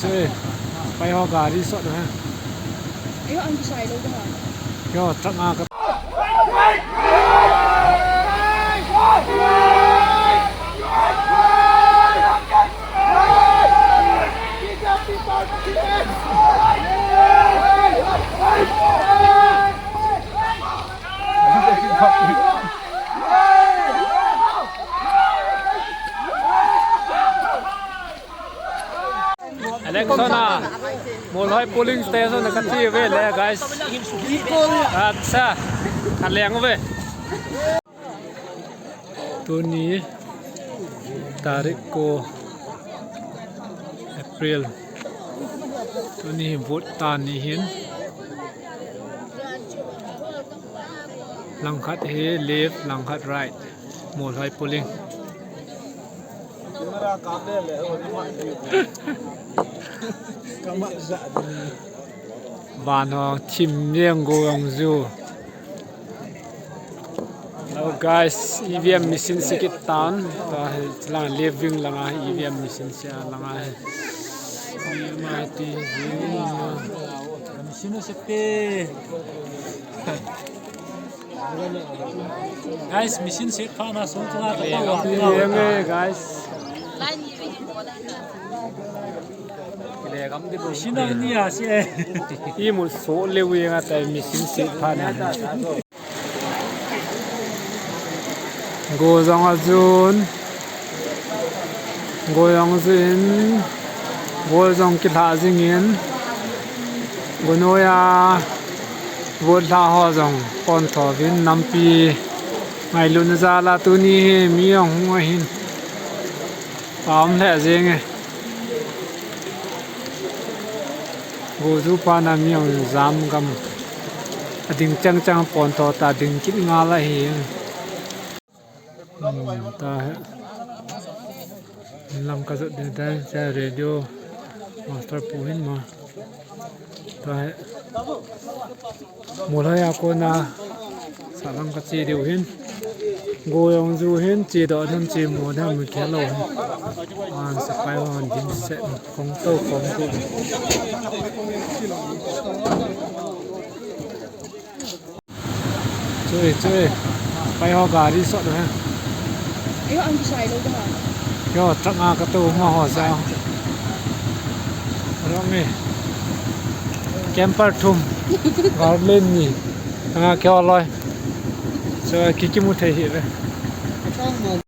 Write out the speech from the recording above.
chơi bay ho gà đi sọt ha Ayo ang bisay daw ha. yo trắc a cái Alexona, mulai polling station dekat sini ya guys. Acha, kalian apa? Tuni tarik ko April. Tuni vote tani hin. Langkat he left, langkat right. Mulai polling. Bạn họ chìm riêng gồm dù. Hello guys, EVM machine sikit town. Ta lang living lang EVM machine siya lang MIT machine sepe. Guys, machine set pa na so tuna guys. machine ang niya siya. I một số lưu ý nga tại machine set pa na. Go zong azun. Go zong zin. Go zong kitha zingin. Go noya. Go tha ho zong pon tho vin nampi. Ngày lun ra la tu ni mi ong hoa hin. Pam thẻ riêng. Go zu pa na mi ong zam gam. Ading chang chang pon tho ta ding kit nga la hi. Ta làm cái gì đây ra radio master puhin mà ta một hai cô na sao làm cái gì điều hin ngồi ông du hin chỉ đợi thêm chỉ một thêm một cái lồng sẽ phải hoàn chỉnh sẽ không tô không cụ chơi bay ho gà đi sọt được ha Ayo ang bisay daw ha. yo trắc a cái tàu mà họ sao rồi mi camper thum vào lên nhỉ kéo loi rồi kiki mu thể hiện